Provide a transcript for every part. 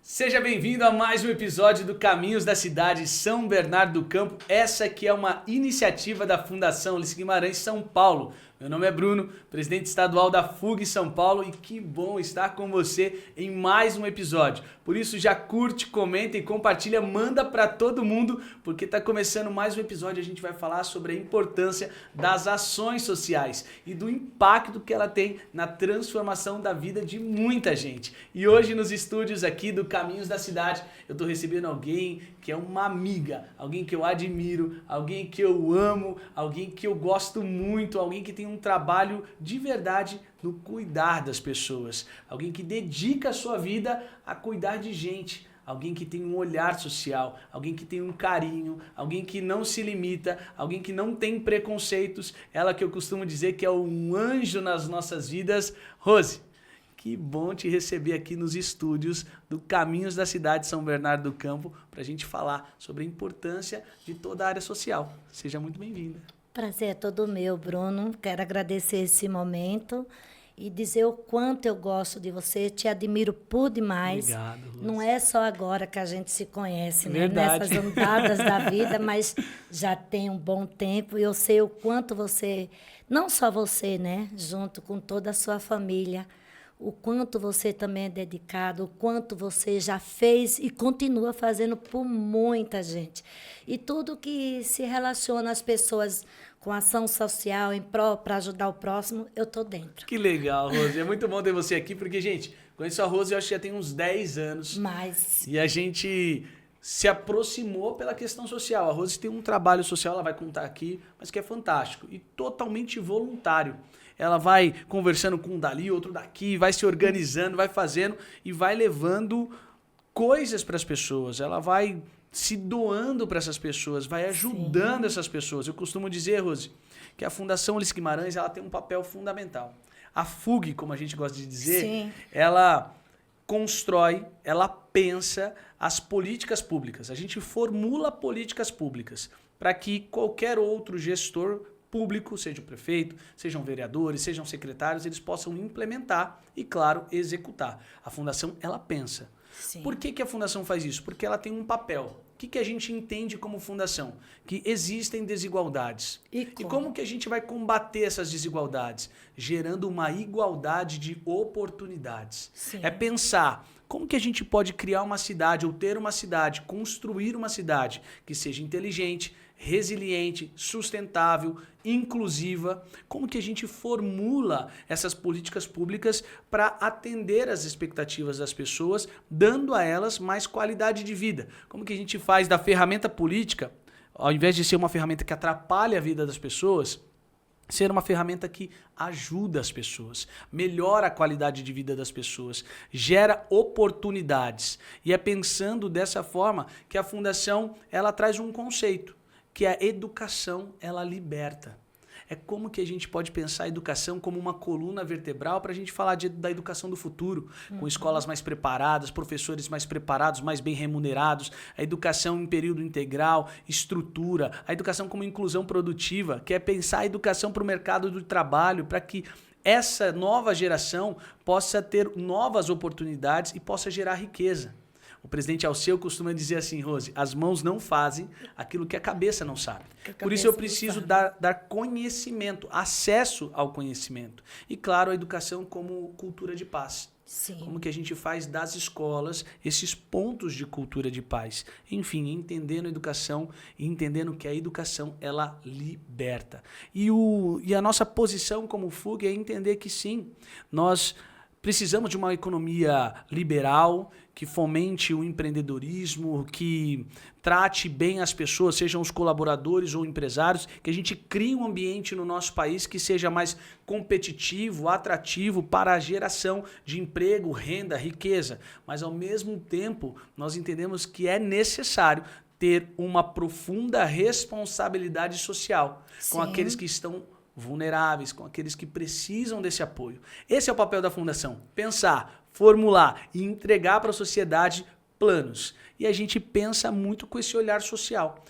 Seja bem-vindo a mais um episódio do Caminhos da Cidade São Bernardo do Campo. Essa que é uma iniciativa da Fundação Ulisses Guimarães São Paulo. Meu nome é Bruno, presidente estadual da FUG São Paulo, e que bom estar com você em mais um episódio. Por isso já curte, comenta e compartilha, manda para todo mundo, porque está começando mais um episódio. A gente vai falar sobre a importância das ações sociais e do impacto que ela tem na transformação da vida de muita gente. E hoje nos estúdios aqui do Caminhos da Cidade, eu estou recebendo alguém que é uma amiga, alguém que eu admiro, alguém que eu amo, alguém que eu gosto muito, alguém que tem um trabalho de verdade no cuidar das pessoas, alguém que dedica a sua vida a cuidar de gente, alguém que tem um olhar social, alguém que tem um carinho, alguém que não se limita, alguém que não tem preconceitos, ela que eu costumo dizer que é um anjo nas nossas vidas. Rose, que bom te receber aqui nos estúdios do Caminhos da Cidade São Bernardo do Campo para a gente falar sobre a importância de toda a área social. Seja muito bem-vinda. Prazer é todo meu, Bruno. Quero agradecer esse momento e dizer o quanto eu gosto de você, te admiro por demais. Obrigado, Rose. Não é só agora que a gente se conhece, né? Verdade. Nessas andadas da vida, mas já tem um bom tempo e eu sei o quanto você, não só você, né? Junto com toda a sua família, o quanto você também é dedicado, o quanto você já fez e continua fazendo por muita gente. E tudo que se relaciona às pessoas com ação social em pró para ajudar o próximo, eu tô dentro. Que legal, Rose. É muito bom ter você aqui, porque, gente, conheço a Rose, eu acho que já tem uns 10 anos. Mas E a gente se aproximou pela questão social. A Rose tem um trabalho social, ela vai contar aqui, mas que é fantástico e totalmente voluntário. Ela vai conversando com um dali, outro daqui, vai se organizando, vai fazendo e vai levando coisas para as pessoas. Ela vai se doando para essas pessoas, vai ajudando essas pessoas. Eu costumo dizer, Rose, que a Fundação Ulisses Guimarães ela tem um papel fundamental. A FUG, como a gente gosta de dizer, Sim. ela constrói, ela pensa as políticas públicas. A gente formula políticas públicas para que qualquer outro gestor público, seja o prefeito, sejam vereadores, sejam secretários, eles possam implementar e, claro, executar. A Fundação, ela pensa. sim. Por que a Fundação faz isso? Porque ela tem um papel. O que a gente entende como Fundação? Que existem desigualdades. E como que a gente vai combater essas desigualdades? Gerando uma igualdade de oportunidades. Sim. É pensar como que a gente pode criar uma cidade ou ter uma cidade, construir uma cidade que seja inteligente, resiliente, sustentável, inclusiva. Como que a gente formula essas políticas públicas para atender às expectativas das pessoas, dando a elas mais qualidade de vida? Como que a gente faz da ferramenta política, ao invés de ser uma ferramenta que atrapalha a vida das pessoas, ser uma ferramenta que ajuda as pessoas, melhora a qualidade de vida das pessoas, gera oportunidades. E é pensando dessa forma que a Fundação ela traz um conceito, que a educação ela liberta. É como que a gente pode pensar a educação como uma coluna vertebral para a gente falar da educação do futuro, com escolas mais preparadas, professores mais preparados, mais bem remunerados, a educação em período integral, estrutura, a educação como inclusão produtiva, que é pensar a educação para o mercado do trabalho, para que essa nova geração possa ter novas oportunidades e possa gerar riqueza. O presidente Alceu costuma dizer assim, Rose, as mãos não fazem aquilo que a cabeça não sabe. Por isso eu preciso dar conhecimento, acesso ao conhecimento. E claro, a educação como cultura de paz. Sim. Como que a gente faz das escolas esses pontos de cultura de paz. Enfim, entendendo a educação e entendendo que a educação, ela liberta. E a nossa posição como FUG é entender que sim, nós precisamos de uma economia liberal, que fomente o empreendedorismo, que trate bem as pessoas, sejam os colaboradores ou empresários, que a gente crie um ambiente no nosso país que seja mais competitivo, atrativo para a geração de emprego, renda, riqueza. Mas, ao mesmo tempo, nós entendemos que é necessário ter uma profunda responsabilidade social com aqueles que estão vulneráveis, com aqueles que precisam desse apoio. Esse é o papel da Fundação, pensar, formular e entregar para a sociedade planos. E a gente pensa muito com esse olhar social.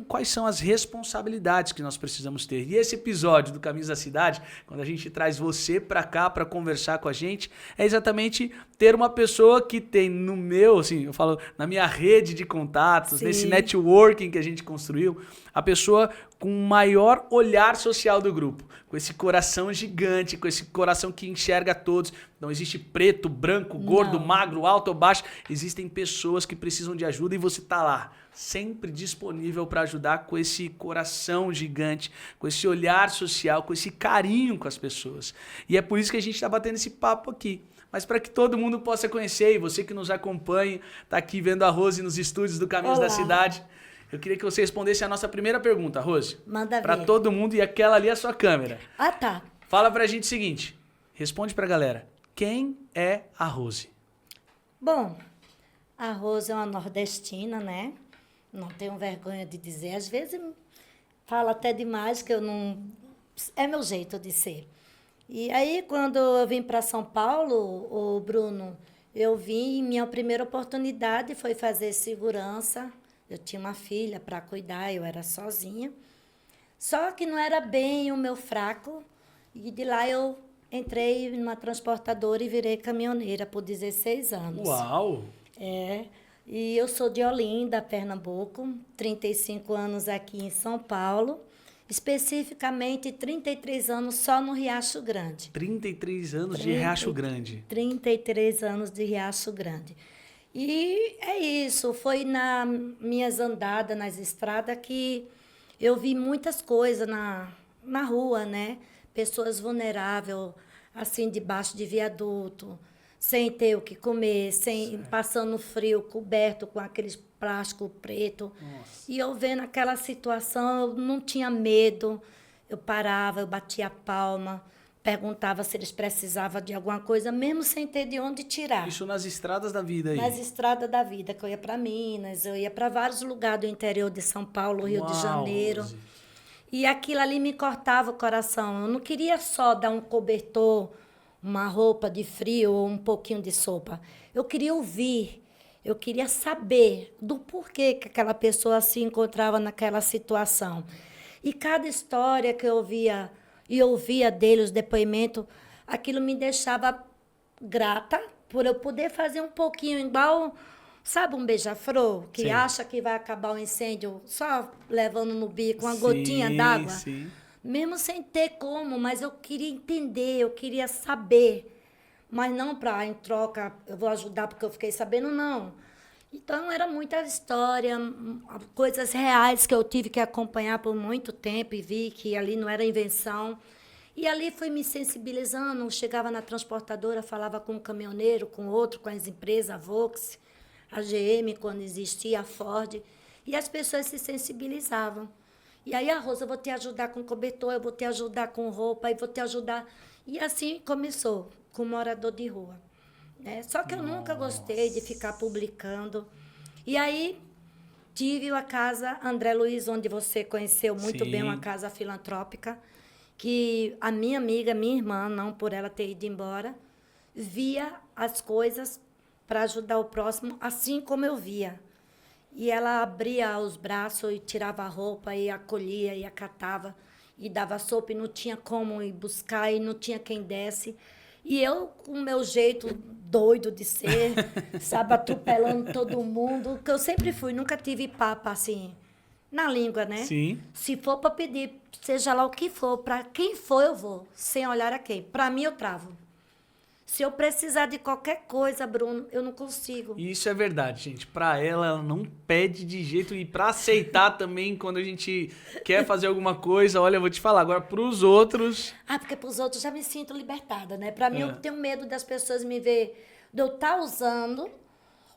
quais são as responsabilidades que nós precisamos ter. E esse episódio do Caminhos da Cidade, quando a gente traz você para cá para conversar com a gente, é exatamente ter uma pessoa que tem no meu, assim, eu falo, na minha rede de contatos, Sim. nesse networking que a gente construiu, a pessoa com o maior olhar social do grupo, com esse coração gigante, com esse coração que enxerga todos. Não existe preto, branco, gordo, Não. magro, alto ou baixo. Existem pessoas que precisam de ajuda e você tá lá, sempre disponível para ajudar, com esse coração gigante, com esse olhar social, com esse carinho com as pessoas. E é por isso que a gente está batendo esse papo aqui. Mas para que todo mundo possa conhecer, e você que nos acompanha, tá aqui vendo a Rose nos estúdios do Caminhos da Olá. Cidade, eu queria que você respondesse a nossa primeira pergunta, Rose. Manda Para ver. todo mundo, e aquela ali é a sua câmera. Ah, tá. Fala pra gente o seguinte, responde pra galera, quem é a Rose? Bom, a Rose é uma nordestina, né? Não tenho vergonha de dizer. Às vezes falo até demais que eu não... É meu jeito de ser. E aí, quando eu vim para São Paulo, o Bruno, eu vim, minha primeira oportunidade foi fazer segurança. Eu tinha uma filha para cuidar, eu era sozinha. Só que não era bem o meu fraco. E de lá eu entrei numa transportadora e virei caminhoneira por 16 anos. Uau! É, e eu sou de Olinda, Pernambuco, 35 anos aqui em São Paulo, especificamente 33 anos só no Riacho Grande. 33 anos de Riacho Grande. 33 anos de Riacho Grande. E é isso, foi nas minhas andadas nas estradas que eu vi muitas coisas na rua, né? Pessoas vulneráveis, assim, debaixo de viaduto, sem ter o que comer, passando frio, coberto com aqueles plástico preto. Nossa. E eu vendo aquela situação, eu não tinha medo. Eu parava, eu batia a palma, perguntava se eles precisavam de alguma coisa, mesmo sem ter de onde tirar. Isso nas estradas da vida aí. Nas estradas da vida, que eu ia para Minas, eu ia para vários lugares do interior de São Paulo, Rio de Uau, Janeiro. Rose. E aquilo ali me cortava o coração. Eu não queria só dar um cobertor, uma roupa de frio ou um pouquinho de sopa. Eu queria ouvir, eu queria saber do porquê que aquela pessoa se encontrava naquela situação. E cada história que eu via e ouvia dele, os depoimentos, aquilo me deixava grata por eu poder fazer um pouquinho igual, sabe, um beija-flor que Sim. acha que vai acabar o incêndio só levando no bico uma Sim, gotinha d'água. sim. Mesmo sem ter como, mas eu queria entender, eu queria saber. Mas não para, em troca, eu vou ajudar porque eu fiquei sabendo, não. Então, era muita história, coisas reais que eu tive que acompanhar por muito tempo e vi que ali não era invenção. E ali fui me sensibilizando, chegava na transportadora, falava com um caminhoneiro, com outro, com as empresas, a Volks, a GM, quando existia, a Ford, e as pessoas se sensibilizavam. E aí, a Rosa, eu vou te ajudar com cobertor, eu vou te ajudar com roupa, eu vou te ajudar. E assim começou, com morador de rua. Né? Só que eu nunca gostei de ficar publicando. E aí, tive a casa André Luiz, onde você conheceu muito Sim. bem, uma casa filantrópica, que a minha amiga, minha irmã, não por ela ter ido embora, via as coisas para ajudar o próximo, assim como eu via. E ela abria os braços e tirava a roupa e acolhia e acatava e dava sopa e não tinha como ir buscar e não tinha quem desse. E eu, com o meu jeito doido de ser, sabe, atropelando todo mundo, que eu sempre fui, nunca tive papo assim, na língua, né? Sim. Se for para pedir, seja lá o que for, para quem for eu vou, sem olhar a quem. Para mim eu travo. Se eu precisar de qualquer coisa, Bruno, eu não consigo. E isso é verdade, gente. Pra ela não pede de jeito. E pra aceitar também, quando a gente quer fazer alguma coisa, olha, eu vou te falar. Agora, pros outros... Ah, porque para os outros já me sinto libertada, né? Para mim, É. eu tenho medo das pessoas me ver, de eu estar usando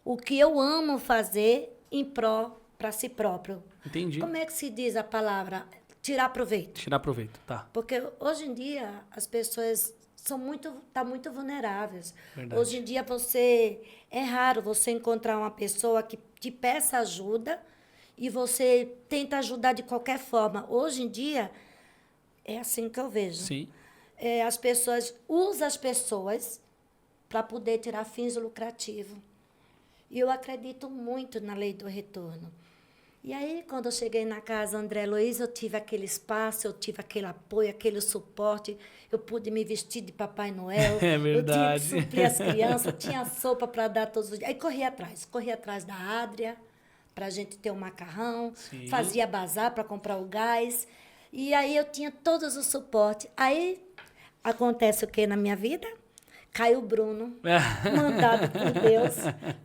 o que eu amo fazer em pró para si próprio. Entendi. Como é que se diz a palavra? Tirar proveito. Tirar proveito, tá. Porque hoje em dia as pessoas tá muito vulneráveis. Verdade. Hoje em dia é raro você encontrar uma pessoa que te peça ajuda e você tenta ajudar de qualquer forma. Hoje em dia é assim que eu vejo. Sim. As pessoas usam as pessoas para poder tirar fins lucrativos. E eu acredito muito na lei do retorno. E aí, quando eu cheguei na casa André Luiz, eu tive aquele espaço, eu tive aquele apoio, aquele suporte, eu pude me vestir de Papai Noel, É eu tinha que verdade. suprir as crianças, tinha sopa para dar todos os dias. Aí corri atrás da Adria, para a gente ter o macarrão, Sim. fazia bazar para comprar o gás, e aí eu tinha todos os suportes. Aí acontece o que na minha vida? Caiu o Bruno, mandado por Deus.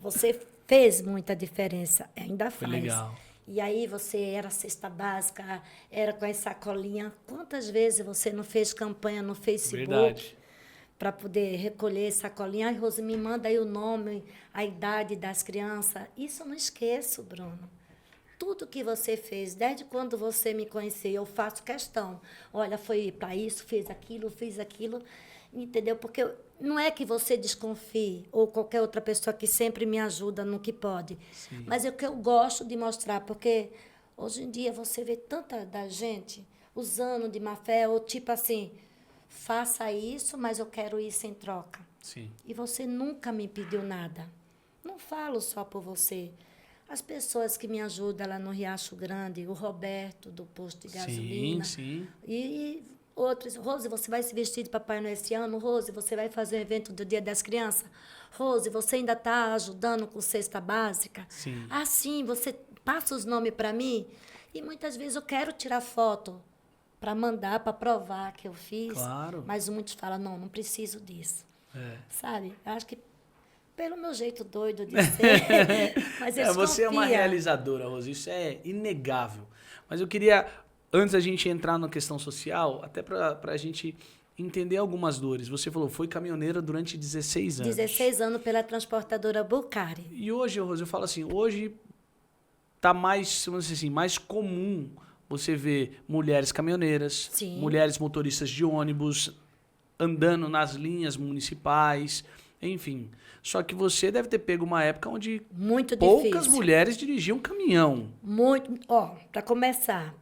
Você fez muita diferença, ainda Foi faz. legal. E aí você era cesta básica, era com as sacolinhas. Quantas vezes você não fez campanha no Facebook Verdade. para poder recolher sacolinha? Ai, Rose, me manda aí o nome, a idade das crianças. Isso eu não esqueço, Bruno. Tudo que você fez, desde quando você me conheceu, eu faço questão. Olha, foi para isso, fiz aquilo, entendeu? Porque não é que você desconfie, ou qualquer outra pessoa que sempre me ajuda no que pode. Sim. Mas é o que eu gosto de mostrar, porque hoje em dia você vê tanta da gente usando de má fé, ou tipo assim, faça isso, mas eu quero isso em troca. Sim. E você nunca me pediu nada. Não falo só por você. As pessoas que me ajudam lá no Riacho Grande, o Roberto, do posto de gasolina. Sim. E outros. Rose, você vai se vestir de Papai Noel esse ano? Rose, você vai fazer o evento do Dia das Crianças? Rose, você ainda está ajudando com cesta básica? Sim. Assim, você passa os nomes para mim? E muitas vezes eu quero tirar foto para mandar, para provar que eu fiz. Claro. Mas muitos falam, não preciso disso. É. Sabe? Eu acho que pelo meu jeito doido de ser, mas eles Você é uma confiam. realizadora, Rose, isso é inegável. Mas eu queria, antes da gente entrar na questão social, até para a gente entender algumas dores. Você falou, foi caminhoneira durante 16 anos. 16 anos pela transportadora Bucari. E hoje, Rose, eu falo assim, hoje tá mais, vamos dizer assim, mais comum você ver mulheres caminhoneiras, Sim. mulheres motoristas de ônibus andando nas linhas municipais, enfim. Só que você deve ter pego uma época onde Muito poucas difícil. mulheres dirigiam caminhão. Muito. Ó, para começar,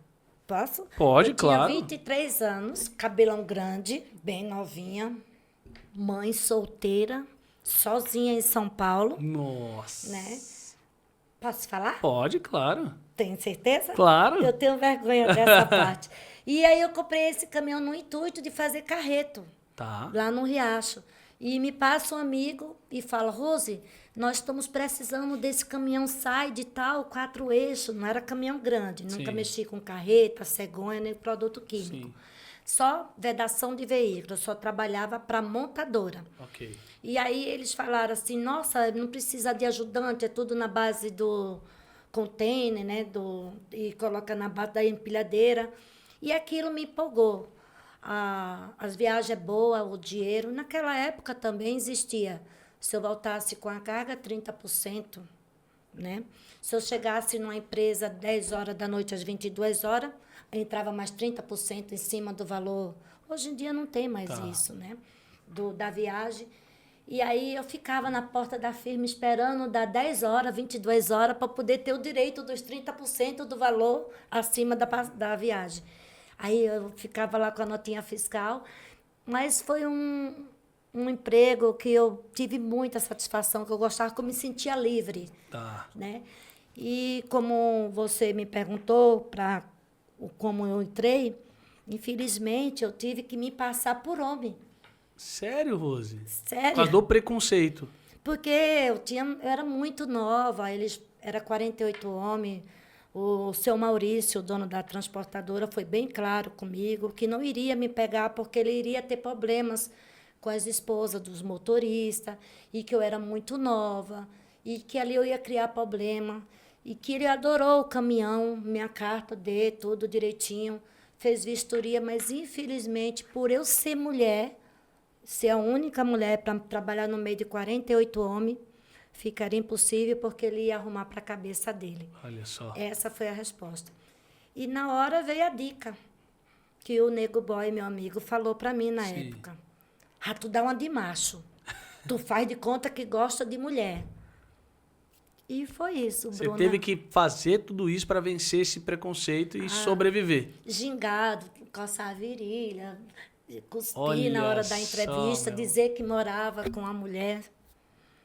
posso? Pode, eu claro. tinha 23 anos, cabelão grande, bem novinha, mãe solteira, sozinha em São Paulo, Nossa. né? Posso falar? Pode, claro. Tem certeza? Claro. Eu tenho vergonha dessa parte. E aí eu comprei esse caminhão no intuito de fazer carreto. Tá. Lá no Riacho. E me passa um amigo e fala, Rose, nós estamos precisando desse caminhão sai de tal, 4 eixos. Não era caminhão grande, nunca Sim. mexi com carreta, cegonha, nem produto químico. Sim. Só vedação de veículo, eu só trabalhava para montadora. Ok. E aí eles falaram assim, nossa, não precisa de ajudante, é tudo na base do container, né? E coloca na base da empilhadeira. E aquilo me empolgou. As viagens é boa, o dinheiro. Naquela época também existia. Se eu voltasse com a carga, 30%. Né? Se eu chegasse numa empresa 10 horas da noite às 22 horas, entrava mais 30% em cima do valor. Hoje em dia não tem mais isso, né? Da viagem. E aí eu ficava na porta da firma esperando dar 10 horas, 22 horas, para poder ter o direito dos 30% do valor acima da viagem. Aí eu ficava lá com a notinha fiscal, mas foi um emprego que eu tive muita satisfação, que eu gostava, que eu me sentia livre. Tá. Né? E como você me perguntou como eu entrei, infelizmente eu tive que me passar por homem. Sério, Rose? Por Sério. causa do preconceito. Porque eu era muito nova, era 48 homens. O seu Maurício, o dono da transportadora, foi bem claro comigo que não iria me pegar porque ele iria ter problemas com as esposas dos motoristas e que eu era muito nova e que ali eu ia criar problema e que ele adorou o caminhão, minha carta dele, tudo direitinho, fez vistoria, mas infelizmente por eu ser mulher, ser a única mulher para trabalhar no meio de 48 homens, ficaria impossível porque ele ia arrumar para a cabeça dele. Olha só. Essa foi a resposta. E na hora veio a dica que o Nego Boy, meu amigo, falou para mim na época. Ah, tu dá uma de macho. Tu faz de conta que gosta de mulher. E foi isso, Você Bruna. teve que fazer tudo isso para vencer esse preconceito e sobreviver. Gingado, coçar a virilha, cuspir Olha na hora da só, entrevista, meu. dizer que morava com a mulher.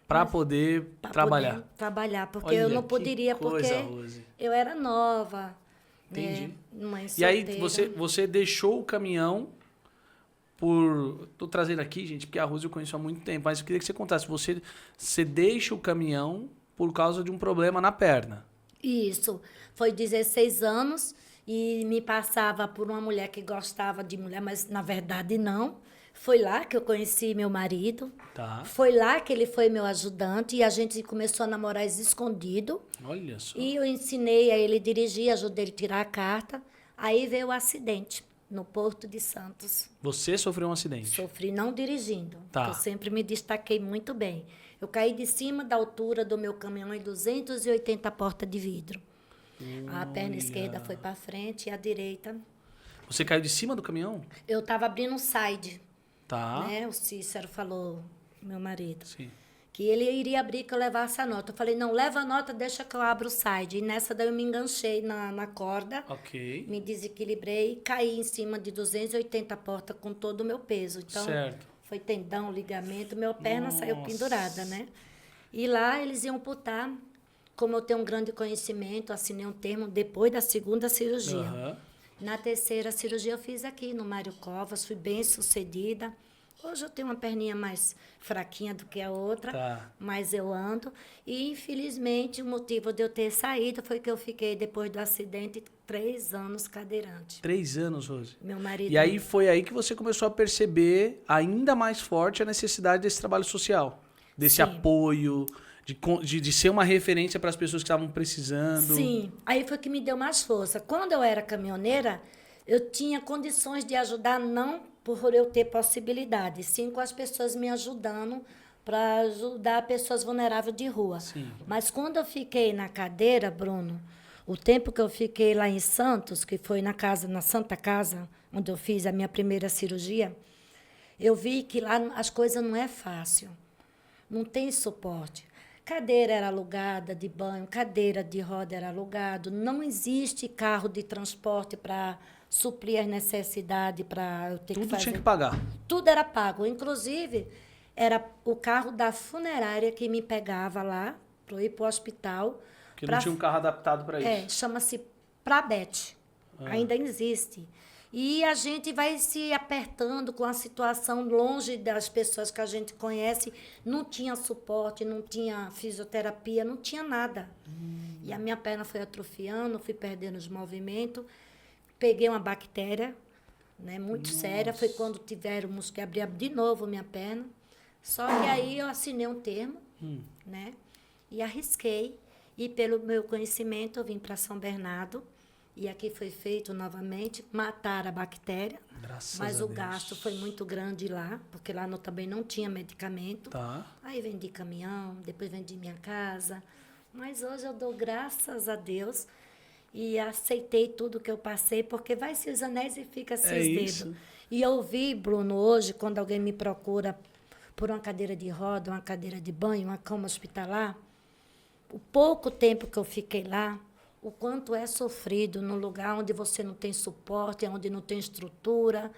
para poder Pra trabalhar. poder trabalhar, porque Olha, eu não que poderia, coisa, porque Rose. eu era nova, Entendi. né? Mãe E aí solteira. você deixou o caminhão por... Tô trazendo aqui, gente, porque a Rose eu conheço há muito tempo, mas eu queria que você contasse. Você deixa o caminhão por causa de um problema na perna. Isso, foi 16 anos e me passava por uma mulher que gostava de mulher, mas na verdade não. Foi lá que eu conheci meu marido. Tá. Foi lá que ele foi meu ajudante e a gente começou a namorar escondido. Olha só. E eu ensinei a ele dirigir, ajudei ele a tirar a carta. Aí veio o acidente no Porto de Santos. Você sofreu um acidente. Sofri não dirigindo, Tá. porque eu sempre me destaquei muito bem. Eu caí de cima da altura do meu caminhão em 280 portas de vidro. A perna esquerda foi para frente e a direita. Você caiu de cima do caminhão? Eu estava abrindo um side, Tá. né? O Cícero falou, meu marido, Sim. que ele iria abrir que eu levasse a nota. Eu falei, não, leva a nota, deixa que eu abro o side. E nessa daí eu me enganchei na corda, Ok. me desequilibrei e caí em cima de 280 portas com todo o meu peso. Então, Certo. foi tendão, ligamento, minha perna saiu Nossa. pendurada, né? E lá eles iam amputar. Como eu tenho um grande conhecimento, assinei um termo depois da segunda cirurgia. Aham. Na terceira cirurgia eu fiz aqui no Mário Covas, fui bem sucedida. Hoje eu tenho uma perninha mais fraquinha do que a outra, Tá. mas eu ando. E, infelizmente, o motivo de eu ter saído foi que eu fiquei, depois do acidente, 3 anos cadeirante. 3 anos, Rose. Meu marido... E aí foi aí que você começou a perceber ainda mais forte a necessidade desse trabalho social. Desse Sim. apoio, de ser uma referência para as pessoas que estavam precisando. Sim, aí foi que me deu mais força. Quando eu era caminhoneira, eu tinha condições de ajudar, não por eu ter possibilidade, sim com as pessoas me ajudando para ajudar pessoas vulneráveis de rua. Sim. Mas quando eu fiquei na cadeira, Bruno, o tempo que eu fiquei lá em Santos, que foi na Santa Casa, onde eu fiz a minha primeira cirurgia, eu vi que lá as coisas não é fácil. Não tem suporte. Cadeira era alugada de banho, cadeira de roda era alugado. Não existe carro de transporte para suprir as necessidades, para eu ter que Tudo fazer. tinha que pagar. Tudo era pago. Inclusive, era o carro da funerária que me pegava lá para ir para o hospital. Porque não tinha um carro adaptado para isso. Chama-se Prabet. Ainda existe. E a gente vai se apertando com a situação longe das pessoas que a gente conhece. Não tinha suporte, não tinha fisioterapia, não tinha nada. E a minha perna foi atrofiando, fui perdendo os movimentos. Peguei uma bactéria, né, muito séria. Foi quando tivemos que abrir de novo minha perna. Só que aí eu assinei um termo, né, e arrisquei. E pelo meu conhecimento, eu vim para São Bernardo. E aqui foi feito novamente, matar a bactéria. Graças Mas a o Deus. gasto foi muito grande lá, porque lá também não tinha medicamento. Tá. Aí vendi caminhão, depois vendi minha casa. Mas hoje eu dou graças a Deus e aceitei tudo que eu passei, porque vai-se os anéis e fica-se os dedos. Isso. E eu vi, Bruno, hoje, quando alguém me procura por uma cadeira de roda, uma cadeira de banho, uma cama hospitalar, o pouco tempo que eu fiquei lá, o quanto é sofrido num lugar onde você não tem suporte, onde não tem estrutura,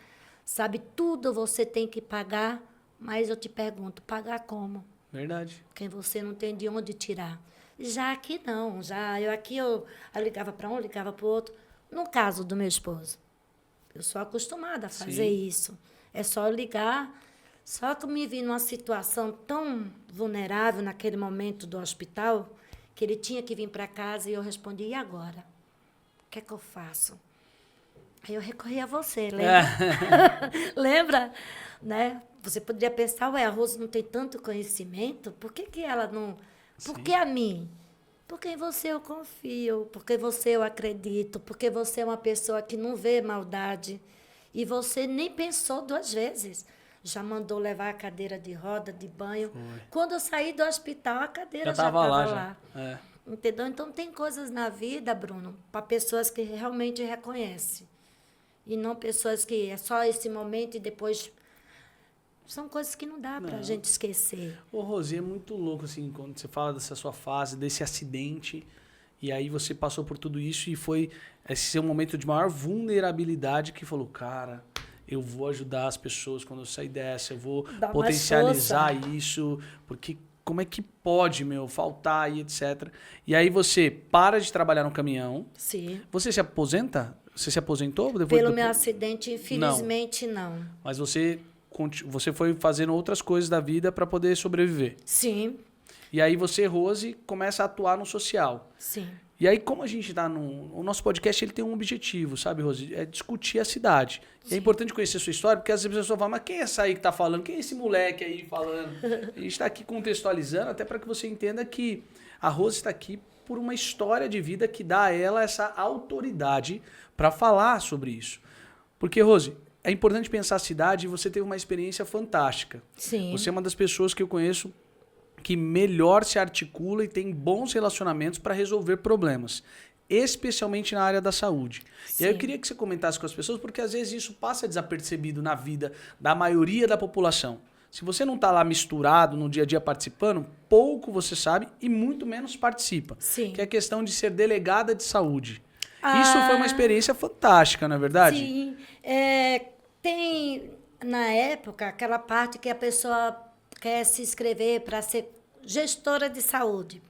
sabe? Tudo você tem que pagar, mas eu te pergunto, pagar como? Verdade. Quem você não tem de onde tirar. Já aqui não, eu ligava para um, ligava para o outro. No caso do meu esposo, eu sou acostumada a fazer Sim. isso. É só ligar. Só que eu me vi numa situação tão vulnerável naquele momento do hospital, que ele tinha que vir para casa e eu respondi, e agora? O que é que eu faço? Aí eu recorri a você, lembra? Lembra? Né? Você poderia pensar, ué, a Rose não tem tanto conhecimento, por que ela não... Por Sim. que a mim? Porque em você eu confio, porque você eu acredito, porque você é uma pessoa que não vê maldade. E você nem pensou 2 vezes. Já mandou levar a cadeira de roda, de banho. Foi. Quando eu saí do hospital, a cadeira Já já tava estava lá, lá. já. É. Entendeu? Então, tem coisas na vida, Bruno, para pessoas que realmente reconhecem. E não pessoas que é só esse momento e depois... São coisas que não dá para a gente esquecer. Ô, Rose, é muito louco, assim, quando você fala dessa sua fase, desse acidente, e aí você passou por tudo isso e foi esse seu momento de maior vulnerabilidade que falou, cara, eu vou ajudar as pessoas quando eu sair dessa, eu vou Dá mais potencializar força. isso, porque como é que pode, meu, faltar e etc. E aí você para de trabalhar no caminhão. Sim. Você se aposenta? Você se aposentou? Pelo meu acidente, infelizmente, não. Mas você foi fazendo outras coisas da vida para poder sobreviver. Sim. E aí você, Rose, começa a atuar no social. Sim. E aí, como a gente tá o nosso podcast, ele tem um objetivo, sabe, Rose? É discutir a cidade. E é importante conhecer a sua história, porque às vezes a pessoa fala, mas quem é essa aí que tá falando? Quem é esse moleque aí falando? A gente tá aqui contextualizando, até para que você entenda que a Rose está aqui por uma história de vida que dá a ela essa autoridade para falar sobre isso. Porque, Rose, é importante pensar a cidade e você teve uma experiência fantástica. Sim. Você é uma das pessoas que eu conheço que melhor se articula e tem bons relacionamentos para resolver problemas, especialmente na área da saúde. Sim. E aí eu queria que você comentasse com as pessoas, porque às vezes isso passa desapercebido na vida da maioria da população. Se você não está lá misturado no dia a dia participando, pouco você sabe e muito menos participa. Sim. Que é a questão de ser delegada de saúde. Isso foi uma experiência fantástica, não é verdade? Sim. Tem, na época, aquela parte que a pessoa quer se inscrever para ser gestora de saúde,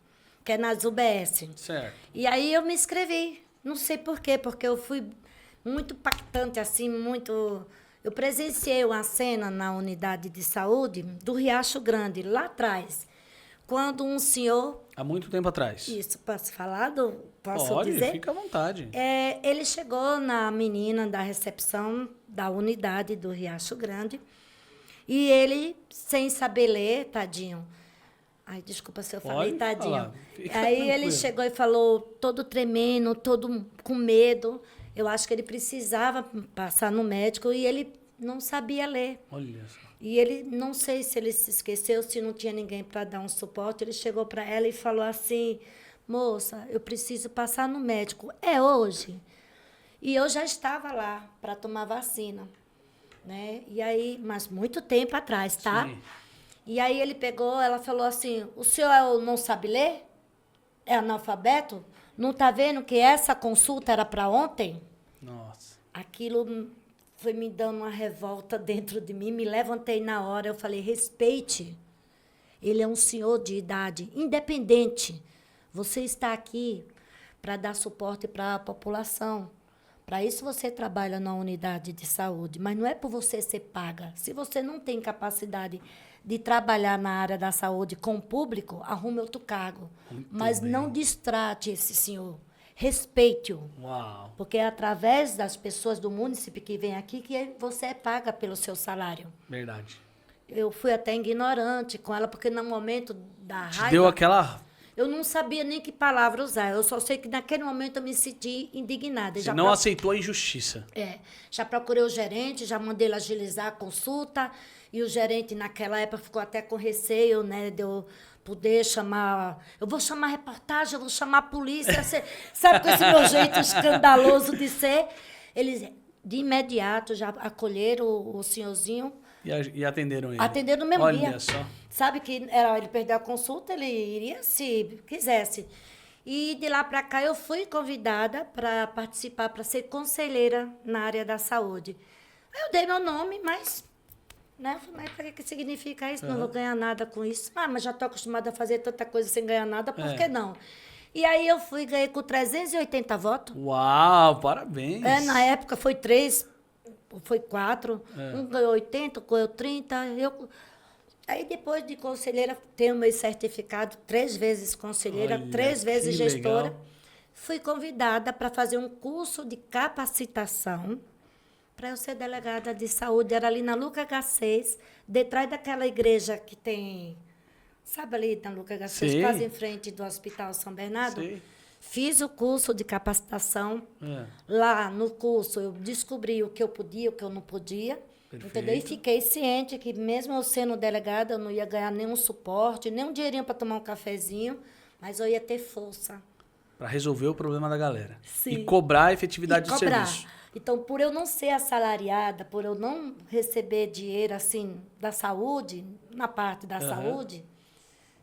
que é nas UBS. Certo. E aí eu me inscrevi. Não sei por quê, porque eu fui muito impactante, assim, muito... Eu presenciei uma cena na unidade de saúde do Riacho Grande, lá atrás, quando um senhor... Há muito tempo atrás. Isso, posso falar? Posso Pode, dizer? fica à vontade. Ele chegou na menina da recepção da unidade do Riacho Grande e ele, sem saber ler, tadinho... Ai, desculpa se eu falei, tadinho. Aí ele chegou e falou, todo tremendo, todo com medo. Eu acho que ele precisava passar no médico e ele não sabia ler. Olha só. E ele, não sei se ele se esqueceu, se não tinha ninguém para dar um suporte. Ele chegou para ela e falou assim, moça, eu preciso passar no médico. É hoje? E eu já estava lá para tomar vacina. Né? E aí, mas muito tempo atrás, tá? Sim. E aí ele pegou, ela falou assim, o senhor não sabe ler? É analfabeto? Não está vendo que essa consulta era para ontem? Nossa. Aquilo foi me dando uma revolta dentro de mim, me levantei na hora, eu falei, respeite. Ele é um senhor de idade, independente. Você está aqui para dar suporte para a população. Para isso você trabalha na unidade de saúde, mas não é por você ser paga. Se você não tem capacidade de trabalhar na área da saúde com o público, arrume outro cargo. Mas não distrate esse senhor. Respeite-o. Uau. Porque é através das pessoas do município que vêm aqui que você é paga pelo seu salário. Verdade. Eu fui até ignorante com ela, porque no momento da raiva... Te deu aquela... Eu não sabia nem que palavra usar. Eu só sei que naquele momento eu me senti indignada. Você não aceitou a injustiça. Já procurei o gerente, já mandei ele agilizar a consulta. E o gerente, naquela época, ficou até com receio, né, de eu poder chamar... Eu vou chamar reportagem, eu vou chamar a polícia. Sabe, com esse meu jeito escandaloso de ser. Eles, de imediato, já acolheram o senhorzinho. E atenderam ele. Atenderam no mesmo dia. Olha só. Sabe que ele perdeu a consulta, ele iria se quisesse. E de lá para cá eu fui convidada para participar, para ser conselheira na área da saúde. Eu dei meu nome, mas... Né? Mas para que significa isso? Não vou ganhar nada com isso. Mas já estou acostumada a fazer tanta coisa sem ganhar nada, por que não? E aí eu fui, ganhei com 380 votos. Uau, parabéns. Na época foi 3, foi 4. Um ganhou 80, ganhou 30. Aí depois de conselheira, tenho meu certificado, 3 vezes conselheira, Olha, 3 vezes gestora. Legal. Fui convidada para fazer um curso de capacitação para eu ser delegada de saúde. Era ali na Luca H6, detrás daquela igreja que tem... Sabe ali na Luca H6, quase em frente do Hospital São Bernardo? Sei. Fiz o curso de capacitação. Lá no curso eu descobri o que eu podia, o que eu não podia. Entendeu? E fiquei ciente que mesmo eu sendo delegada, eu não ia ganhar nenhum suporte, nem um dinheirinho para tomar um cafezinho, mas eu ia ter força. Para resolver o problema da galera. Sim. E cobrar a efetividade do serviço. Então, por eu não ser assalariada, por eu não receber dinheiro assim da saúde, na parte da saúde,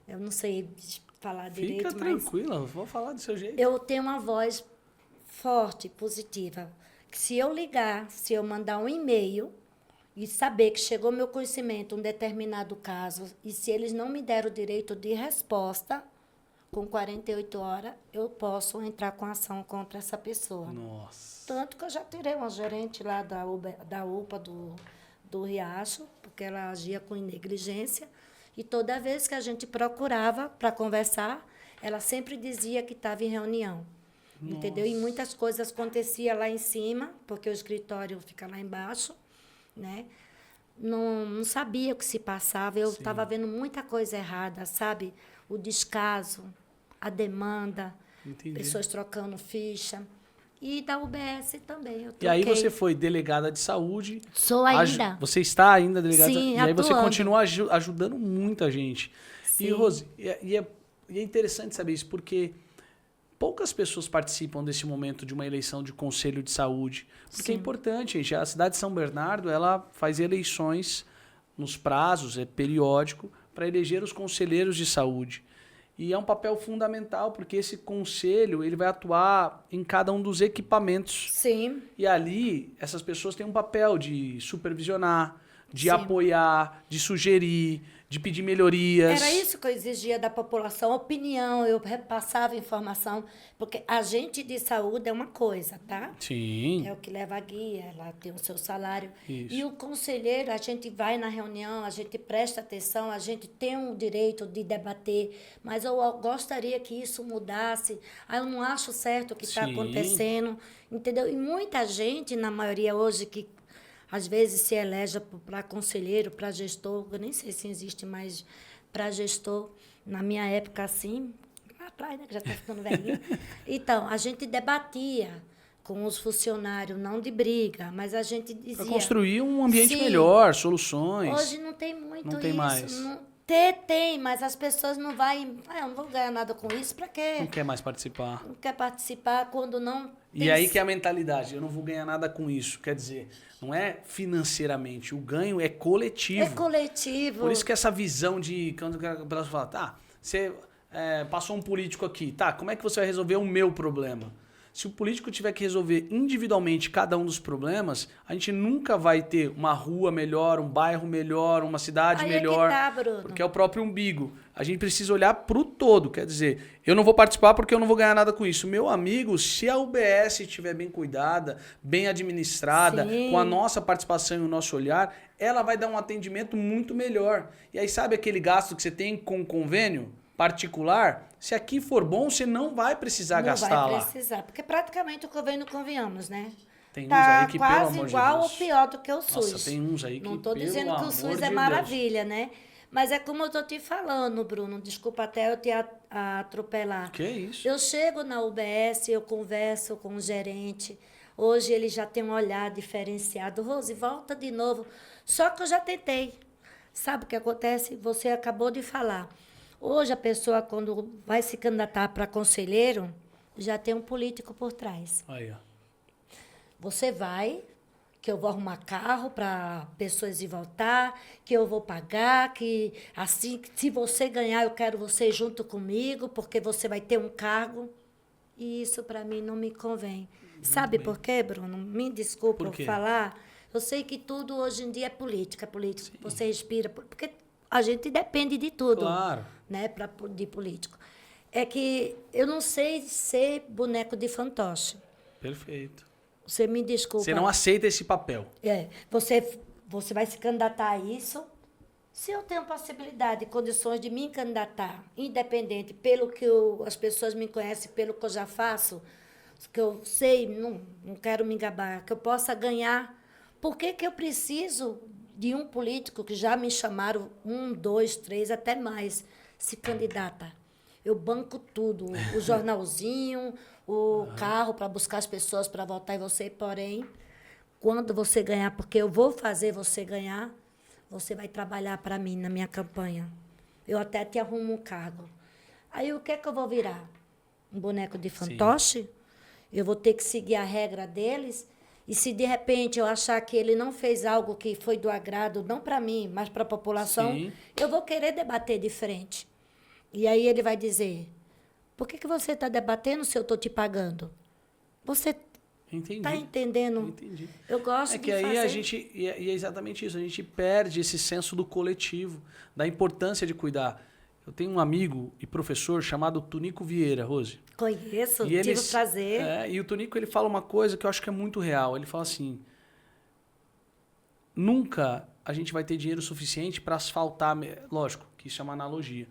eu não sei falar direito, mas... Fica tranquila, vou falar do seu jeito. Eu tenho uma voz forte, positiva. Que se eu ligar, se eu mandar um e-mail e saber que chegou ao meu conhecimento um determinado caso, e se eles não me deram o direito de resposta, com 48 horas, eu posso entrar com ação contra essa pessoa. Nossa. Tanto que eu já tirei uma gerente lá da UPA do Riacho, porque ela agia com negligência, e toda vez que a gente procurava para conversar, ela sempre dizia que estava em reunião. Nossa. Entendeu? E muitas coisas aconteciam lá em cima, porque o escritório fica lá embaixo, né? Não sabia o que se passava, eu estava vendo muita coisa errada, sabe? O descaso, a demanda, Entendi. pessoas trocando ficha. E da UBS também. Eu E aí troquei. você foi delegada de saúde. Sou ainda. Você está ainda delegada? Sim, e aí você atuando. continua ajudando muita gente. Sim. E, Rose, é interessante saber isso, porque poucas pessoas participam desse momento de uma eleição de conselho de saúde. Porque é Sim. importante, gente. A cidade de São Bernardo, ela faz eleições nos prazos, é periódico, para eleger os conselheiros de saúde. E é um papel fundamental, porque esse conselho ele vai atuar em cada um dos equipamentos. Sim. E ali, essas pessoas têm um papel de supervisionar, de Sim. apoiar, de sugerir, de pedir melhorias. Era isso que eu exigia da população, opinião, eu repassava informação, porque agente de saúde é uma coisa, tá? Sim. É o que leva a guia, ela tem o seu salário. Isso. E o conselheiro, a gente vai na reunião, a gente presta atenção, a gente tem o direito de debater, mas eu gostaria que isso mudasse. Eu não acho certo o que está Sim. acontecendo, entendeu? E muita gente, na maioria hoje, que às vezes se elege para conselheiro, para gestor, eu nem sei se existe mais para gestor. Na minha época, assim, lá atrás, né, que já está ficando velhinho. Então, a gente debatia com os funcionários, não de briga, mas a gente dizia... Para construir um ambiente Sim. melhor, soluções. Hoje não tem muito Não tem isso. mais. Tem, mas as pessoas não vão... eu não vou ganhar nada com isso, para quê? Não quer mais participar. Não quer participar quando não... E aí que é a mentalidade, eu não vou ganhar nada com isso. Quer dizer, não é financeiramente, o ganho é coletivo. É coletivo. Por isso que essa visão de quando a pessoa fala, tá, você passou um político aqui, tá, como é que você vai resolver o meu problema? Se o político tiver que resolver individualmente cada um dos problemas, a gente nunca vai ter uma rua melhor, um bairro melhor, uma cidade Aí melhor. É que tá, Bruno. Porque é o próprio umbigo. A gente precisa olhar pro todo. Quer dizer, eu não vou participar porque eu não vou ganhar nada com isso. Meu amigo, se a UBS estiver bem cuidada, bem administrada, Sim. com a nossa participação e o nosso olhar, ela vai dar um atendimento muito melhor. E aí sabe aquele gasto que você tem com convênio particular? Se aqui for bom, você não vai precisar gastar Não vai lá. precisar, porque praticamente o convênio, convenhamos, né? Tem uns Tá aí que, pelo quase amor de igual ou Deus. pior do que o SUS. Nossa, tem uns aí que, Não estou pelo dizendo que o amor SUS de é Deus. maravilha, né? Mas é como eu estou te falando, Bruno. Desculpa até eu te atropelar. Que isso? Eu chego na UBS, eu converso com o gerente. Hoje ele já tem um olhar diferenciado. Rose, volta de novo. Só que eu já tentei. Sabe o que acontece? Você acabou de falar. Hoje a pessoa, quando vai se candidatar para conselheiro, já tem um político por trás. Aí, ó. Você vai, que eu vou arrumar carro para pessoas ir voltar, que eu vou pagar, que assim, se você ganhar, eu quero você junto comigo, porque você vai ter um cargo. E isso para mim não me convém. Sabe por quê, Bruno? Me desculpa Por quê? falar. Eu sei que tudo hoje em dia é política, política. Você respira, porque a gente depende de tudo, Claro. né, de político. É que eu não sei ser boneco de fantoche. Perfeito. Você me desculpa. Você não aceita esse papel. Você vai se candidatar a isso. Se eu tenho possibilidade e condições de me candidatar, independente, pelo que as pessoas me conhecem, pelo que eu já faço, que eu sei, não quero me gabar, que eu possa ganhar, por que eu preciso de um político que já me chamaram 1, 2, 3, até mais, se candidata? Eu banco tudo, o jornalzinho, o carro para buscar as pessoas para votar em você, porém, quando você ganhar, porque eu vou fazer você ganhar, você vai trabalhar para mim na minha campanha. Eu até te arrumo um cargo. Aí o que é que eu vou virar? Um boneco de fantoche? Sim. Eu vou ter que seguir a regra deles? E se de repente eu achar que ele não fez algo que foi do agrado, não para mim, mas para a população, sim, eu vou querer debater de frente. E aí ele vai dizer, por que você está debatendo se eu estou te pagando? Você Entendi. Tá entendendo? Entendi. Eu gosto É que de aí fazer... a gente, e é exatamente isso, a gente perde esse senso do coletivo, da importância de cuidar. Eu tenho um amigo e professor chamado Tunico Vieira, Rose. Conheço, E tive ele, o prazer. e o Tonico, ele fala uma coisa que eu acho que é muito real. Ele fala assim: nunca a gente vai ter dinheiro suficiente para asfaltar, lógico, que isso é uma analogia,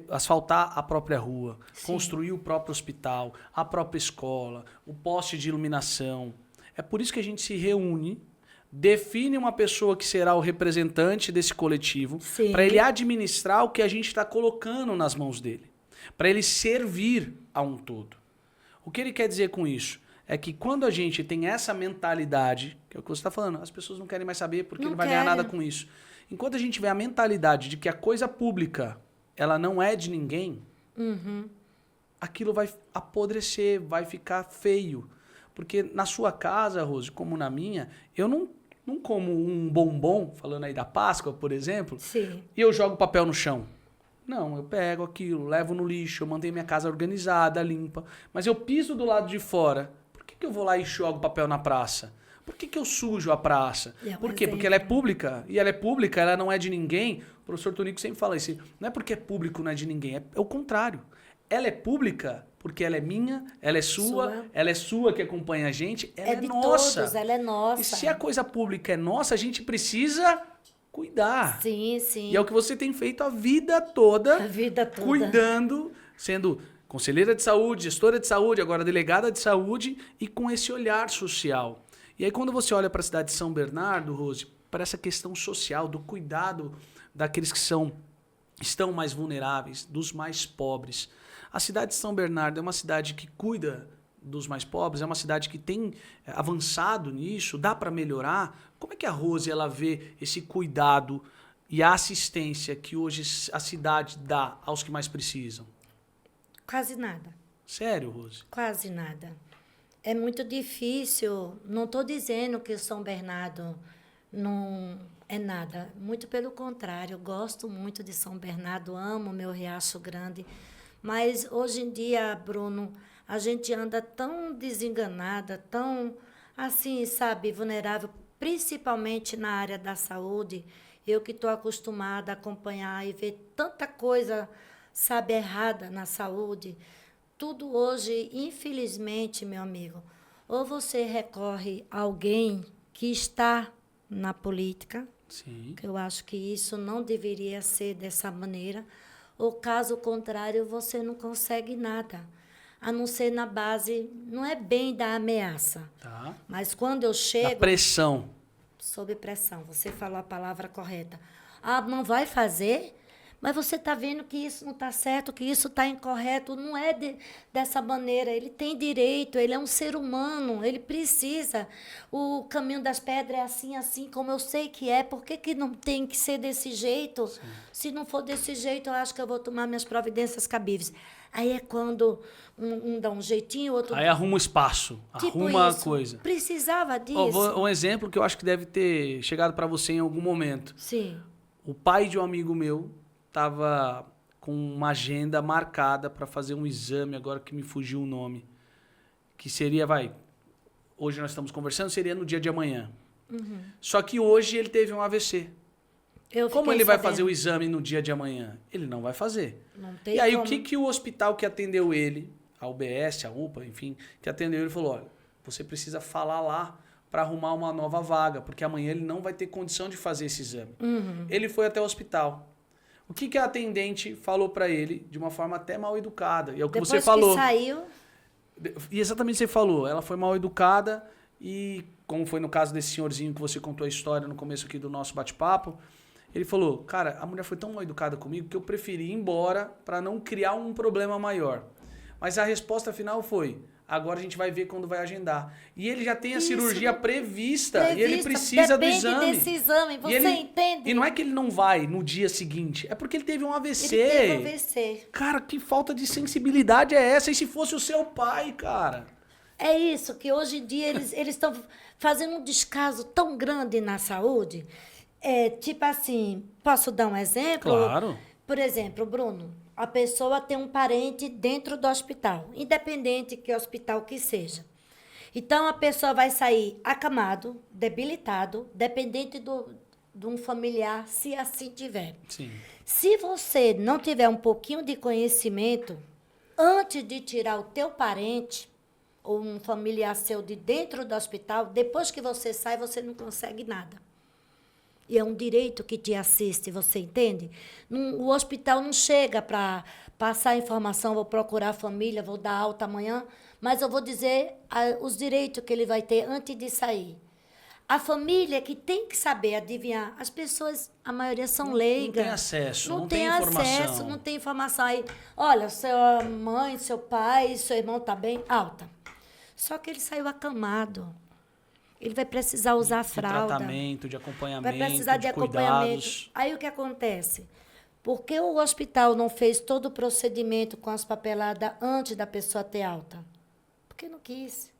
asfaltar a própria rua, Sim. construir o próprio hospital, a própria escola, o poste de iluminação. É por isso que a gente se reúne, define uma pessoa que será o representante desse coletivo, Sim. para ele administrar o que a gente está colocando nas mãos dele, para ele servir a um todo. O que ele quer dizer com isso? É que quando a gente tem essa mentalidade, que é o que você está falando, as pessoas não querem mais saber porque Não não vai ganhar querem. nada com isso. Enquanto a gente vê a mentalidade de que a coisa pública ela não é de ninguém, aquilo vai apodrecer, vai ficar feio. Porque na sua casa, Rose, como na minha, eu não como um bombom, falando aí da Páscoa, por exemplo, Sim. e eu jogo papel no chão. Não, eu pego aquilo, levo no lixo, eu mantenho minha casa organizada, limpa. Mas eu piso do lado de fora. Por que eu vou lá e jogo papel na praça? Por que eu sujo a praça? É um Por quê? exemplo. Porque ela é pública. E ela é pública, ela não é de ninguém. O professor Tonico sempre fala isso. Não é porque é público, não é de ninguém. É o contrário. Ela é pública porque ela é minha, ela é sua, ela é sua que acompanha a gente, ela é de nossa. todos, ela é nossa. E se a coisa pública é nossa, a gente precisa cuidar. Sim, sim. E é o que você tem feito a vida toda, A vida toda. cuidando, sendo conselheira de saúde, gestora de saúde, agora delegada de saúde e com esse olhar social. E aí quando você olha para a cidade de São Bernardo, Rose, para essa questão social, do cuidado daqueles que estão mais vulneráveis, dos mais pobres. A cidade de São Bernardo é uma cidade que cuida dos mais pobres, é uma cidade que tem avançado nisso, dá para melhorar. Como é que a Rose ela vê esse cuidado e a assistência que hoje a cidade dá aos que mais precisam? Quase nada. Sério, Rose? Quase nada. É muito difícil. Não estou dizendo que São Bernardo não é nada. Muito pelo contrário. Eu gosto muito de São Bernardo, amo meu Riacho Grande. Mas hoje em dia, Bruno, a gente anda tão desenganada, tão assim, sabe, vulnerável, principalmente na área da saúde. Eu que estou acostumada a acompanhar e ver tanta coisa, sabe, errada na saúde. Tudo hoje, infelizmente, meu amigo, ou você recorre a alguém que está na política, Sim. que eu acho que isso não deveria ser dessa maneira, ou caso contrário, você não consegue nada, a não ser na base, não é bem da ameaça, Tá. mas quando eu Da chego... pressão. Sob pressão, você falou a palavra correta. Ah, não vai fazer? Mas você está vendo que isso não está certo, que isso está incorreto. Não é dessa maneira. Ele tem direito, ele é um ser humano, ele precisa. O caminho das pedras é assim, assim, como eu sei que é. Por que não tem que ser desse jeito? Sim. Se não for desse jeito, eu acho que eu vou tomar minhas providências cabíveis. Aí é quando um dá um jeitinho, o outro... Aí arruma um espaço, tipo arruma isso. a coisa. Precisava disso. Um exemplo que eu acho que deve ter chegado para você em algum momento. Sim. O pai de um amigo meu estava com uma agenda marcada para fazer um exame, agora que me fugiu o nome. Que seria, hoje nós estamos conversando, seria no dia de amanhã. Uhum. Só que hoje ele teve um AVC. Como ele vai fazer o exame no dia de amanhã? Ele não vai fazer. Não tem E aí como. o que o hospital que atendeu ele, a UBS, a UPA, enfim, que atendeu ele falou, olha, você precisa falar lá para arrumar uma nova vaga, porque amanhã ele não vai ter condição de fazer esse exame. Uhum. Ele foi até o hospital. O que a atendente falou para ele de uma forma até mal educada? E é o que Depois você falou. Que saiu... E exatamente o que você falou. Ela foi mal educada e, como foi no caso desse senhorzinho que você contou a história no começo aqui do nosso bate-papo, ele falou, cara, a mulher foi tão mal educada comigo que eu preferi ir embora para não criar um problema maior. Mas a resposta final foi, agora a gente vai ver quando vai agendar. E ele já tem a cirurgia prevista e ele precisa do exame. Desse exame, você entende? E não é que ele não vai no dia seguinte, é porque ele teve um AVC. Ele teve um AVC. Cara, que falta de sensibilidade é essa? E se fosse o seu pai, cara? É isso, que hoje em dia eles estão fazendo um descaso tão grande na saúde. Tipo assim, posso dar um exemplo? Claro. Por exemplo, Bruno, a pessoa tem um parente dentro do hospital, independente que hospital que seja. Então, a pessoa vai sair acamado, debilitado, dependente de um familiar, se assim tiver. Sim. Se você não tiver um pouquinho de conhecimento, antes de tirar o teu parente ou um familiar seu de dentro do hospital, depois que você sai, você não consegue nada. E é um direito que te assiste, você entende? O hospital não chega para passar informação, vou procurar a família, vou dar alta amanhã, mas eu vou dizer os direitos que ele vai ter antes de sair. A família que tem que saber adivinhar. As pessoas, a maioria são leigas. Não tem acesso, não tem acesso, informação. não tem informação. Aí, olha, sua mãe, seu pai, seu irmão está bem, alta. Só que ele saiu acamado. Ele vai precisar usar a fralda. De tratamento, de acompanhamento, vai precisar de acompanhamento. Cuidados. Aí o que acontece? Porque o hospital não fez todo o procedimento com as papeladas antes da pessoa ter alta? Porque não quis.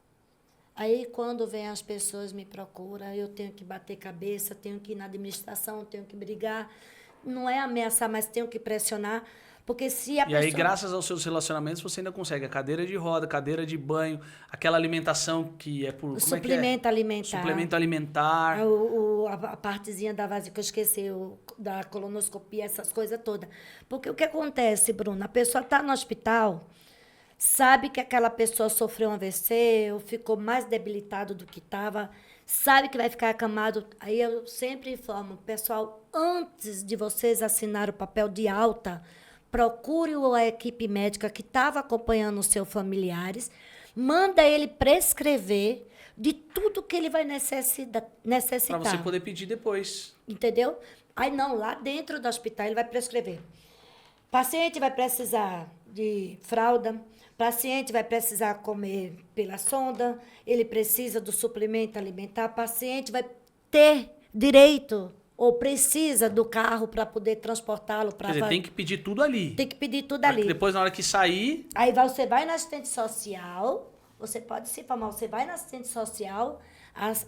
Aí, quando vem as pessoas me procuram, eu tenho que bater cabeça, tenho que ir na administração, tenho que brigar. Não é ameaçar, mas tenho que pressionar. Porque se a pessoa... E aí, graças aos seus relacionamentos, você ainda consegue a cadeira de roda, cadeira de banho, aquela alimentação que é por... O suplemento alimentar. Suplemento alimentar. A partezinha da vasilha, que eu esqueci, da colonoscopia, essas coisas todas. Porque o que acontece, Bruna? A pessoa está no hospital... Sabe que aquela pessoa sofreu um AVC ou ficou mais debilitado do que estava, sabe que vai ficar acamado. Aí eu sempre informo, pessoal, antes de vocês assinar o papel de alta, procure a equipe médica que estava acompanhando os seus familiares, manda ele prescrever de tudo que ele vai necessitar. Para você poder pedir depois. Entendeu? Aí não, lá dentro do hospital ele vai prescrever. Paciente vai precisar de fralda, paciente vai precisar comer pela sonda, ele precisa do suplemento alimentar, paciente vai ter direito ou precisa do carro para poder transportá-lo para... Quer dizer, tem que pedir tudo ali. Tem que pedir tudo ali. Depois, na hora que sair... Aí você vai na assistente social, você pode se informar, você vai na assistente social,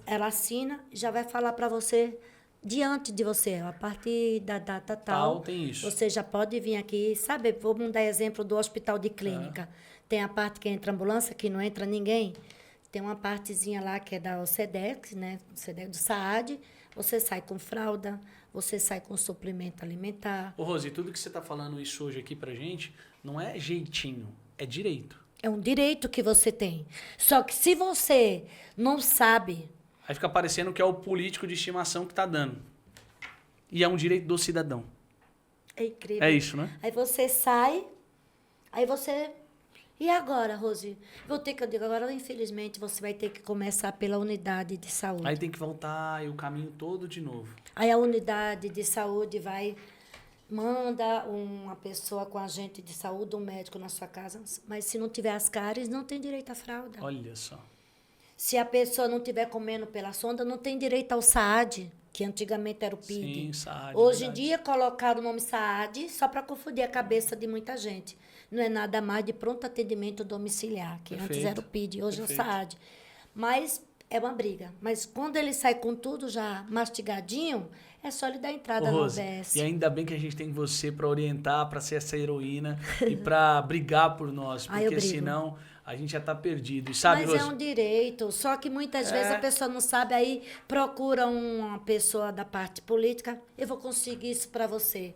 ela assina e já vai falar para você... diante de você, a partir da data tal, tem isso. Você já pode vir aqui, sabe? Vamos dar exemplo do hospital de clínica. Tem a parte que entra ambulância, que não entra ninguém. Tem uma partezinha lá que é da OCDEX, né? Do SAAD. Você sai com fralda, você sai com suplemento alimentar. Ô, Rose, tudo que você está falando isso hoje aqui pra gente, não é jeitinho, é direito. É um direito que você tem. Só que se você não sabe... Aí fica parecendo que é o político de estimação que tá dando. E é um direito do cidadão. É incrível. É isso, né? Aí você sai, aí você... E agora, Rose? Eu digo, agora, infelizmente, você vai ter que começar pela unidade de saúde. Aí tem que voltar e o caminho todo de novo. Aí a unidade de saúde manda uma pessoa com agente de saúde, um médico na sua casa. Mas se não tiver as cáries, não tem direito à fralda. Olha só. Se a pessoa não estiver comendo pela sonda, não tem direito ao SAAD, que antigamente era o PID. Sim, SAAD. Hoje em dia, colocaram o nome SAAD só para confundir a cabeça de muita gente. Não é nada mais de pronto atendimento domiciliar, que antes era o PID, hoje é o SAAD. Mas é uma briga. Mas quando ele sai com tudo já mastigadinho, é só ele dar entrada no UBS. E ainda bem que a gente tem você para orientar, para ser essa heroína e para brigar por nós, porque senão a gente já tá perdido. E sabe, mas Rose? É um direito, só que muitas vezes a pessoa não sabe, aí procura uma pessoa da parte política, eu vou conseguir isso para você.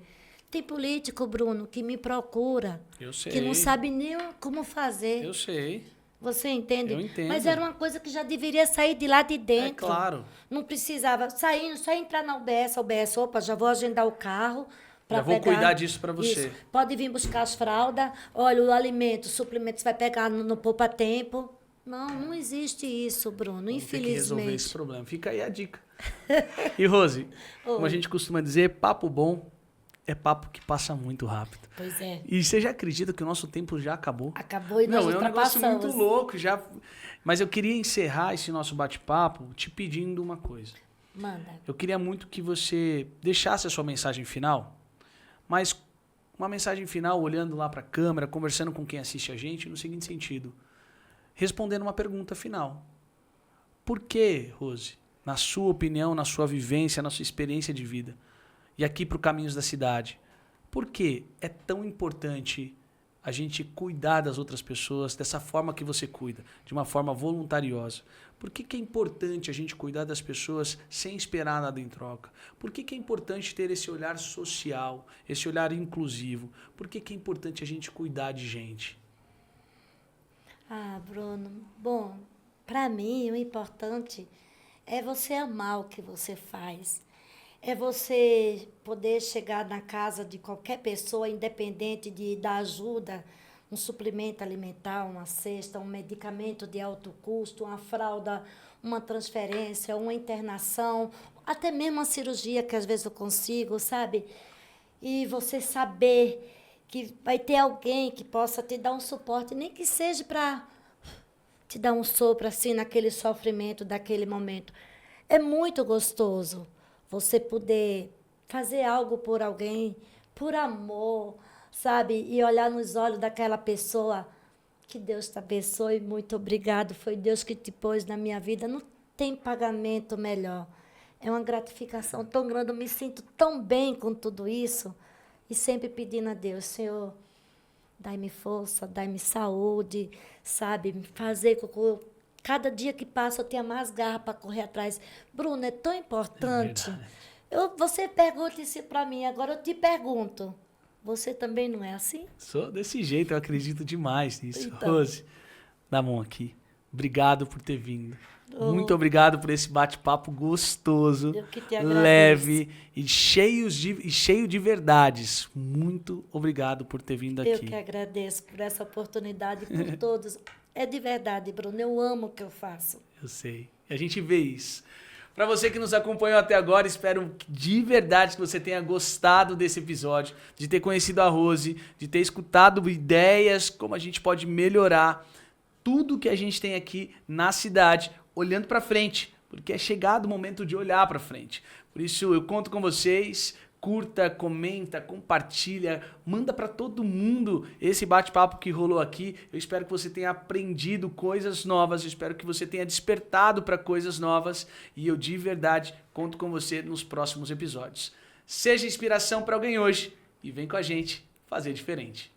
Tem político, Bruno, que me procura, Eu sei. que não sabe nem como fazer. Eu sei. Você entende? Eu entendo. Mas era uma coisa que já deveria sair de lá de dentro. É claro. Não precisava. Saindo, só entrar na UBS, opa, já vou agendar o carro. Já vou cuidar disso para você. Isso. Pode vir buscar as fraldas. Olha, o alimento, o suplemento, você vai pegar no poupa-tempo. Não existe isso, Bruno, infelizmente. Tem que resolver esse problema. Fica aí a dica. E, Rose, como a gente costuma dizer, papo bom é papo que passa muito rápido. Pois é. E você já acredita que o nosso tempo já acabou? Acabou e nós ultrapassamos. É um negócio muito louco. Mas eu queria encerrar esse nosso bate-papo te pedindo uma coisa. Manda. Eu queria muito que você deixasse a sua mensagem final, mas uma mensagem final olhando lá para a câmera, conversando com quem assiste a gente, no seguinte sentido. Respondendo uma pergunta final. Por que, Rose, na sua opinião, na sua vivência, na sua experiência de vida, e aqui para o Caminhos da Cidade, por que é tão importante a gente cuidar das outras pessoas dessa forma que você cuida, de uma forma voluntariosa? Por que é importante a gente cuidar das pessoas sem esperar nada em troca? Por que é importante ter esse olhar social, esse olhar inclusivo? Por que é importante a gente cuidar de gente? Ah, Bruno, bom, para mim o importante é você amar o que você faz. É você poder chegar na casa de qualquer pessoa, independente de dar ajuda, um suplemento alimentar, uma cesta, um medicamento de alto custo, uma fralda, uma transferência, uma internação, até mesmo uma cirurgia que às vezes eu consigo, sabe? E você saber que vai ter alguém que possa te dar um suporte, nem que seja para te dar um sopro assim naquele sofrimento daquele momento. É muito gostoso você poder fazer algo por alguém, por amor, sabe? E olhar nos olhos daquela pessoa. Que Deus te abençoe, muito obrigado. Foi Deus que te pôs na minha vida. Não tem pagamento melhor. É uma gratificação tão grande. Eu me sinto tão bem com tudo isso. E sempre pedindo a Deus, Senhor, dai-me força, dai-me saúde, sabe? Fazer com que cada dia que passa eu tenha mais garra para correr atrás. Bruno, é tão importante. Você pergunta isso para mim, agora eu te pergunto. Você também não é assim? Sou desse jeito, eu acredito demais nisso. Então. Rose, dá a mão aqui. Obrigado por ter vindo. Muito obrigado por esse bate-papo gostoso, Eu que te agradeço. leve e cheio de verdades. Muito obrigado por ter vindo aqui. Eu que agradeço por essa oportunidade, por todos. É de verdade, Bruno, eu amo o que eu faço. Eu sei. E a gente vê isso. Para você que nos acompanhou até agora, espero de verdade que você tenha gostado desse episódio, de ter conhecido a Rose, de ter escutado ideias, como a gente pode melhorar tudo que a gente tem aqui na cidade, olhando para frente, porque é chegado o momento de olhar para frente. Por isso eu conto com vocês. Curta, comenta, compartilha, manda para todo mundo esse bate-papo que rolou aqui. Eu espero que você tenha aprendido coisas novas, eu espero que você tenha despertado para coisas novas e eu de verdade conto com você nos próximos episódios. Seja inspiração para alguém hoje e vem com a gente fazer diferente.